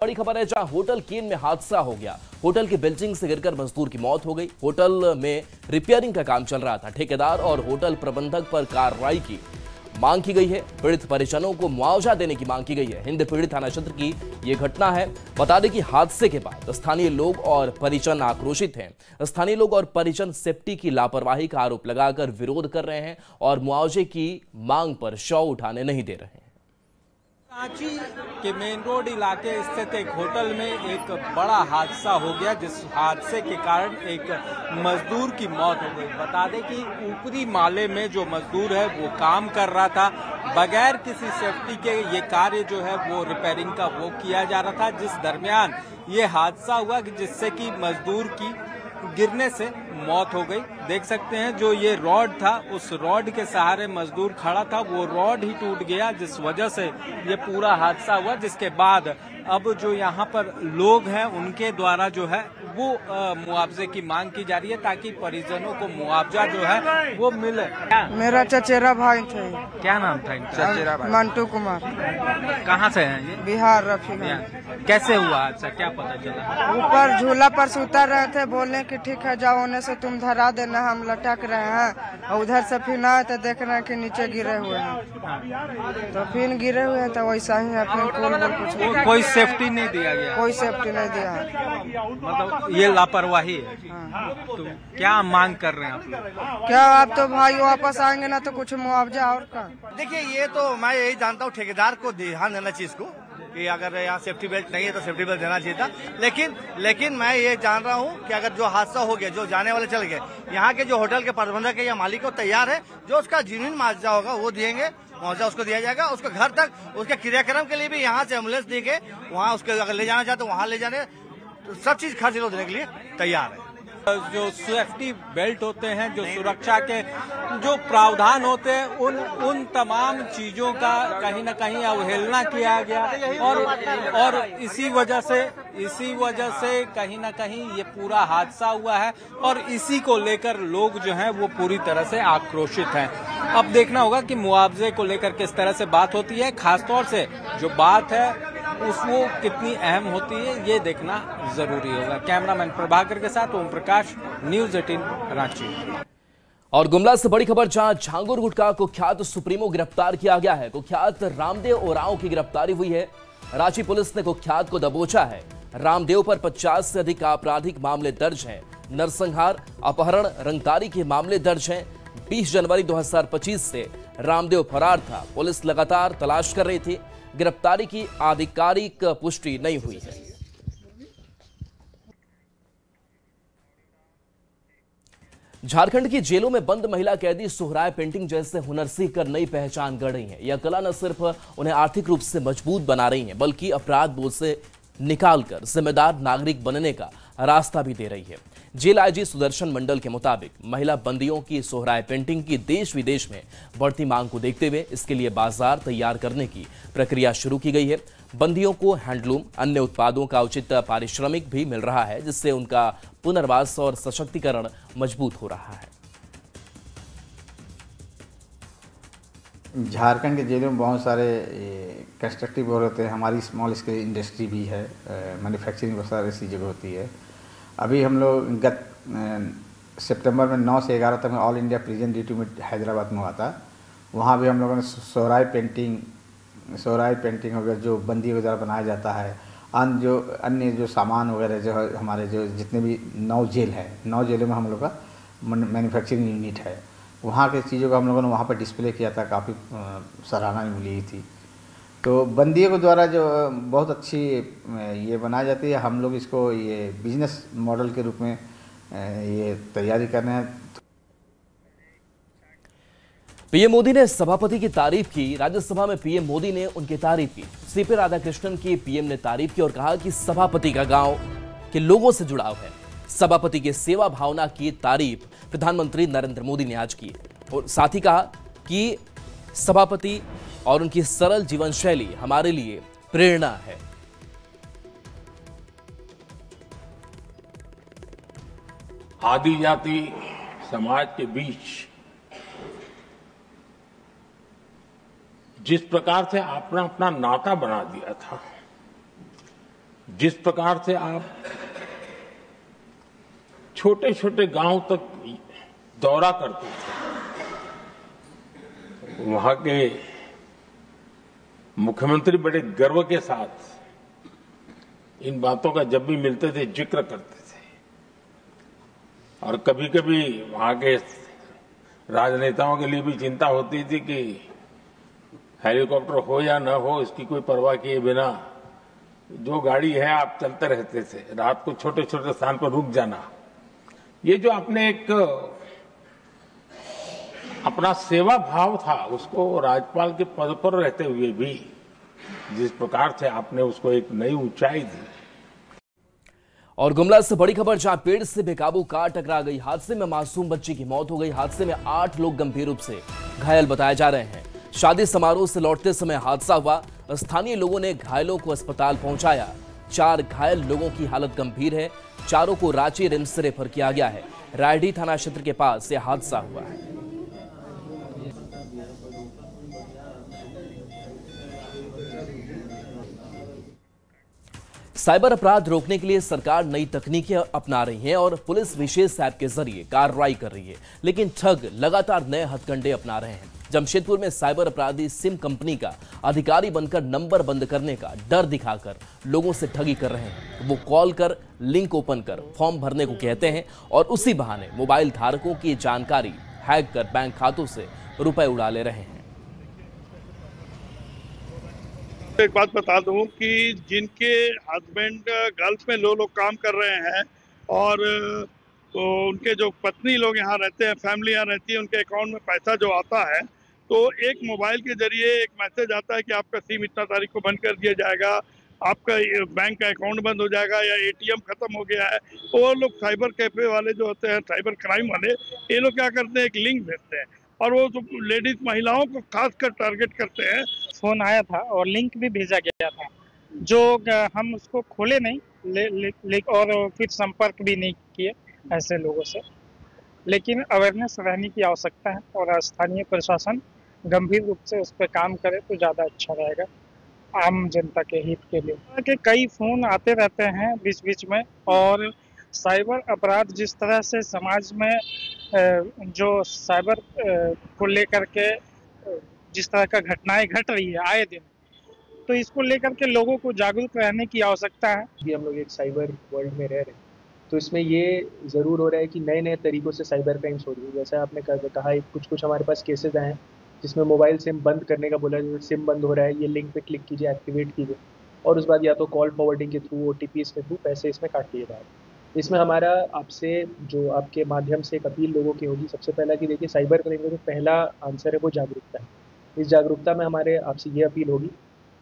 बड़ी खबर है जहां होटल केन में हादसा हो गया। होटल की बिल्डिंग से गिरकर मजदूर की मौत हो गई। होटल में रिपेयरिंग का काम चल रहा था। ठेकेदार और होटल प्रबंधक पर कार्रवाई की मांग की गई है। पीड़ित परिजनों को मुआवजा देने की मांग की गई है। हिंद पीड़ित थाना क्षेत्र की यह घटना है। बता दें कि हादसे के बाद स्थानीय लोग और परिजन आक्रोशित हैं। स्थानीय लोग और परिजन सेफ्टी की लापरवाही का आरोप लगाकर विरोध कर रहे हैं और मुआवजे की मांग पर शव उठाने नहीं दे रहे हैं। रांची के मेन रोड इलाके स्थित एक होटल में एक बड़ा हादसा हो गया, जिस हादसे के कारण एक मजदूर की मौत हो गई। बता दें कि ऊपरी माले में जो मजदूर है वो काम कर रहा था। बगैर किसी सेफ्टी के ये कार्य जो है वो रिपेयरिंग का वो किया जा रहा था, जिस दरमियान ये हादसा हुआ कि जिससे कि मजदूर की गिरने से मौत हो गई। देख सकते हैं जो ये रॉड था, उस रॉड के सहारे मजदूर खड़ा था, वो रॉड ही टूट गया, जिस वजह से ये पूरा हादसा हुआ। जिसके बाद अब जो यहाँ पर लोग हैं उनके द्वारा जो है वो मुआवजे की मांग की जा रही है, ताकि परिजनों को मुआवजा जो है वो मिले। मेरा चचेरा भाई थे। क्या नाम था इनका? चचेरा भाई मंटू कुमार। कहाँ से हैं ये? बिहार रफीगंज। कैसे हुआ हादसा, क्या पता चला? ऊपर झूला पर से उतर रहे थे, बोले कि ठीक है जाओ, होने से तुम धरा देना, हम लटक रहे हैं। और उधर से फिर आए तो देख रहे हैं कि नीचे गिरे हुए हैं, तो फिर गिरे हुए हैं, तो वैसा ही है। फिर कोई सेफ्टी नहीं दिया गया? कोई सेफ्टी नहीं दिया है, मतलब ये लापरवाही है। तो क्या मांग कर रहे हैं आप लोग? क्या आप तो भाई वापस आएंगे ना तो कुछ मुआवजा और का। देखिए, ये तो मैं यही जानता हूँ, ठेकेदार को ध्यान देना चाहिए इसको कि अगर यहाँ सेफ्टी बेल्ट नहीं है तो सेफ्टी बेल्ट देना चाहिए था। लेकिन मैं ये जान रहा हूँ कि अगर जो हादसा हो गया, जो जाने वाले चल गए, यहाँ के जो होटल के प्रबंधक है या मालिक को तैयार है, जो उसका जेन्युइन मुआवजा होगा वो देंगे, मुआवजा उसको दिया जाएगा। उसको घर तक उसके क्रियाक्रम के लिए भी यहाँ से एम्बुलेंस दी के वहाँ उसके अगर ले जाना चाहते तो वहाँ ले जाने, तो सब चीज खर्च देने के लिए तैयार है। जो सेफ्टी बेल्ट होते हैं, जो सुरक्षा के जो प्रावधान होते हैं, उन तमाम चीजों का कहीं न कहीं अवहेलना किया गया और इसी वजह से कहीं न कहीं ये पूरा हादसा हुआ है और इसी को लेकर लोग जो हैं वो पूरी तरह से आक्रोशित हैं। अब देखना होगा कि मुआवजे को लेकर किस तरह से बात होती है, खासतौर से जो बात है वो कितनी अहम होती है, ये देखना जरूरी होगा। कैमरामैन प्रभाकर के साथ ओम प्रकाश, न्यूज़ 18 रांची। और गुमला से बड़ी खबर, जहां झांगुर गुटखा कुख्यात सुप्रीमो गिरफ्तार किया गया है। कुख्यात रामदेव ओरांव की गिरफ्तारी हुई है। रांची पुलिस ने कुख्यात को दबोचा है। रामदेव पर 50 से अधिक आपराधिक मामले दर्ज हैं। नरसंहार, अपहरण, रंगदारी के मामले दर्ज हैं। 20 जनवरी 2025 से रामदेव फरार था। पुलिस लगातार तलाश कर रही थी। गिरफ्तारी की आधिकारिक पुष्टि नहीं हुई है। झारखंड की जेलों में बंद महिला कैदी सोहराय पेंटिंग जैसे हुनर सीख कर नई पहचान गढ़ रही हैं। यह कला न सिर्फ उन्हें आर्थिक रूप से मजबूत बना रही है, बल्कि अपराध बोझ से निकालकर जिम्मेदार नागरिक बनने का रास्ता भी दे रही है। जेल आईजी सुदर्शन मंडल के मुताबिक महिला बंदियों की सोहराय पेंटिंग की देश विदेश में बढ़ती मांग को देखते हुए इसके लिए बाजार तैयार करने की प्रक्रिया शुरू की गई है। बंदियों को हैंडलूम, अन्य उत्पादों का उचित पारिश्रमिक भी मिल रहा है, जिससे उनका पुनर्वास और सशक्तिकरण मजबूत हो रहा है। झारखंड के जेलों में बहुत सारे कंस्ट्रक्टिव वर्क होते हैं। हमारी स्मॉल स्केल इंडस्ट्री भी है, मैन्युफैक्चरिंग बहुत सारी ऐसी जगह होती है। अभी हम लोग गत सितंबर में 9 से 11 तक में ऑल इंडिया प्रिजन ड्यूटी में हैदराबाद में हुआ था। वहाँ भी हम लोगों ने सोहराय पेंटिंग वगैरह जो बंदी वगैरह बनाया जाता है, अन्य जो सामान वगैरह जो हमारे जो जितने भी 9 जेल है, 9 जेलों में हम लोग का मैन्युफैक्चरिंग यूनिट है। वहाँ के चीज़ों का हम लोगों ने वहाँ पर डिस्प्ले किया था, काफ़ी सराहना मिली थी। तो बंदियों के द्वारा जो बहुत अच्छी ये बनाई जाती है, हम लोग इसको ये बिजनेस मॉडल के रूप में ये तैयारी कर रहे हैं। पीएम मोदी ने सभापति की तारीफ की। राज्यसभा में पीएम मोदी ने उनकी तारीफ की। सीपी राधाकृष्णन की पीएम ने तारीफ की और कहा कि सभापति का गांव के लोगों से जुड़ाव है। सभापति की सेवा भावना की तारीफ प्रधानमंत्री नरेंद्र मोदी ने आज की और साथ ही कहा कि सभापति और उनकी सरल जीवन शैली हमारे लिए प्रेरणा है। आदिजाति समाज के बीच जिस प्रकार से अपना अपना नाता बना दिया था, जिस प्रकार से आप छोटे छोटे गांव तक दौरा करते थे, वहां के मुख्यमंत्री बड़े गर्व के साथ इन बातों का जब भी मिलते थे जिक्र करते थे। और कभी कभी वहां के राजनेताओं के लिए भी चिंता होती थी कि हेलीकॉप्टर हो या न हो, इसकी कोई परवाह किए बिना जो गाड़ी है आप चलते रहते थे। रात को छोटे छोटे स्थान पर रुक जाना, ये जो आपने एक अपना सेवा भाव था, उसको राज्यपाल के पद पर रहते हुए भी जिस प्रकार से आपने उसको एक नई ऊंचाई दी। और गुमला से बड़ी खबर, जहां पेड़ से बेकाबू कार टकरा गई। हादसे में मासूम बच्ची की मौत हो गई। हादसे में 8 लोग गंभीर रूप से घायल बताए जा रहे हैं। शादी समारोह से लौटते समय हादसा हुआ। स्थानीय लोगों ने घायलों को अस्पताल पहुंचाया। 4 घायल लोगों की हालत गंभीर है। चारों को रांची रिम्स से रेफर किया गया है। रायडीह थाना क्षेत्र के पास यह हादसा हुआ है। साइबर अपराध रोकने के लिए सरकार नई तकनीकें अपना रही है और पुलिस विशेष ऐप के जरिए कार्रवाई कर रही है, लेकिन ठग लगातार नए हथकंडे अपना रहे हैं। जमशेदपुर में साइबर अपराधी सिम कंपनी का अधिकारी बनकर नंबर बंद करने का डर दिखाकर लोगों से ठगी कर रहे हैं। वो कॉल कर, लिंक ओपन कर फॉर्म भरने को कहते हैं और उसी बहाने मोबाइल धारकों की जानकारी हैक कर बैंक खातों से रुपए उड़ा ले रहे हैं। एक बात बता दूं कि जिनके हस्बैंड गल्फ में लोग काम कर रहे हैं और तो उनके जो पत्नी लोग यहाँ रहते हैं, फैमिली यहाँ रहती है, उनके अकाउंट में पैसा जो आता है तो एक मोबाइल के जरिए एक मैसेज आता है कि आपका सिम इतना तारीख को बंद कर दिया जाएगा, आपका बैंक का अकाउंट बंद हो जाएगा या एटीएम खत्म हो गया है। तो वो लोग साइबर कैफे वाले जो होते हैं, साइबर क्राइम वाले, ये लोग क्या करते हैं, एक लिंक भेजते हैं और वो जो लेडीज महिलाओं को खासकर टारगेट करते हैं। फोन आया था और लिंक भी भेजा गया था, जो हम उसको खोले नहीं और फिर संपर्क भी नहीं किए ऐसे लोगों से। लेकिन अवेयरनेस रहने की आवश्यकता है और स्थानीय प्रशासन गंभीर रूप से उस पर काम करे तो ज़्यादा अच्छा रहेगा आम जनता के हित के लिए। कि कई फोन आते रहते हैं बीच बीच में, और साइबर अपराध जिस तरह से समाज में जो साइबर को लेकर के जिस तरह का घटनाएं घट रही है आए दिन, तो इसको लेकर के लोगों को जागरूक रहने की आवश्यकता है। कि हम लोग एक साइबर वर्ल्ड में रह रहे हैं, तो इसमें ये ज़रूर हो रहा है कि नए नए तरीक़ों से साइबर क्राइम्स हो रही है। जैसा आपने कहा कुछ हमारे पास केसेस आए हैं जिसमें मोबाइल सिम बंद करने का बोला, जैसे सिम बंद हो रहा है, ये लिंक पे क्लिक कीजिए, एक्टिवेट कीजिए, और उस बाद या तो कॉल फॉरवर्डिंग के थ्रू, OTPs के थ्रू पैसे इसमें काट लिए जा रहे हैं। इसमें हमारा आपसे जो आपके माध्यम से एक अपील लोगों की होगी, सबसे पहला कि देखिए साइबर क्राइम का जो पहला आंसर है वो जागरूकता है। इस जागरूकता में हमारे आपसे ये अपील होगी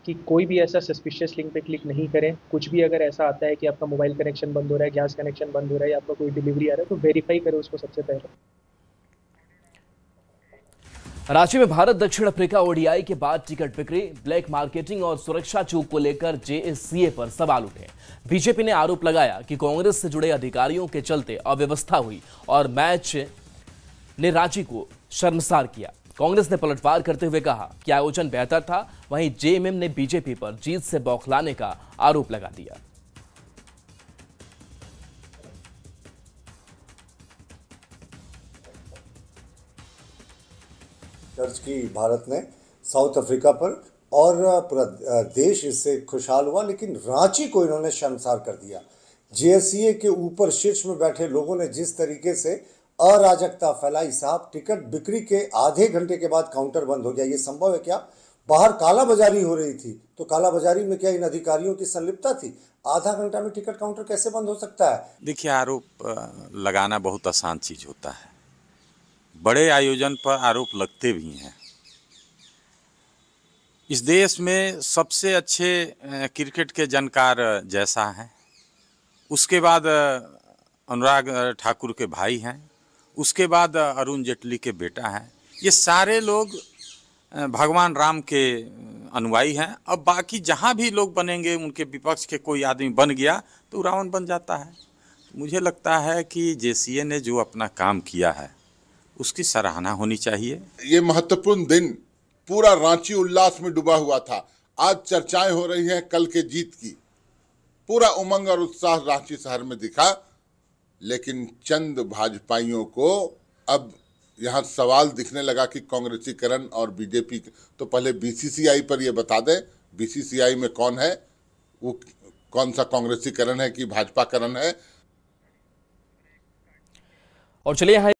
कि कोई भी ऐसा सस्पिशियस लिंक पे क्लिक नहीं करें। कुछ भी अगर ऐसा आता है कि आपका मोबाइल कनेक्शन बंद हो रहा है, गैस कनेक्शन बंद हो रहा है या आपका कोई डिलीवरी आ रहा है, तो वेरीफाई करें उसको सबसे पहले। रांची में भारत दक्षिण अफ्रीका ODI के बाद टिकट बिक्री, ब्लैक मार्केटिंग और सुरक्षा चूक को लेकर JSCA पर सवाल उठे। बीजेपी ने आरोप लगाया कि कांग्रेस से जुड़े अधिकारियों के चलते अव्यवस्था हुई और मैच ने रांची को शर्मसार किया। कांग्रेस ने पलटवार करते हुए कहा कि आयोजन बेहतर था। वहीं JMM ने बीजेपी पर जीत से बौखलाने का आरोप लगा दिया। दर्ज की भारत ने साउथ अफ्रीका पर और पूरा देश इससे खुशहाल हुआ, लेकिन रांची को इन्होंने शर्मसार कर दिया। JSCA के ऊपर शीर्ष में बैठे लोगों ने जिस तरीके से अराजकता फैलाई, साहब टिकट बिक्री के आधे घंटे के बाद काउंटर बंद हो गया। ये संभव है क्या? बाहर कालाबाजारी हो रही थी, तो कालाबाजारी में क्या इन अधिकारियों की संलिप्तता थी? आधा घंटा में टिकट काउंटर कैसे बंद हो सकता है? देखिए, आरोप लगाना बहुत आसान चीज होता है। बड़े आयोजन पर आरोप लगते भी हैं। इस देश में सबसे अच्छे क्रिकेट के जानकार जैसा हैं, उसके बाद अनुराग ठाकुर के भाई हैं, उसके बाद अरुण जेटली के बेटा हैं। ये सारे लोग भगवान राम के अनुयायी हैं। अब बाकी जहाँ भी लोग बनेंगे, उनके विपक्ष के कोई आदमी बन गया तो रावण बन जाता है। मुझे लगता है कि JCA ने जो अपना काम किया है उसकी सराहना होनी चाहिए। ये महत्वपूर्ण दिन पूरा रांची उल्लास में डूबा हुआ था। आज चर्चाएं हो रही हैं कल के जीत की। पूरा उमंग और उत्साह रांची शहर में दिखा। लेकिन चंद भाजपाइयों को अब यहाँ सवाल दिखने लगा कि कांग्रेसीकरण और बीजेपी, तो पहले बीसीसीआई पर ये बता दें, बीसीसीआई में कौन है, वो कौन सा कांग्रेसीकरण है कि भाजपाकरण है। और चलिए यहाँ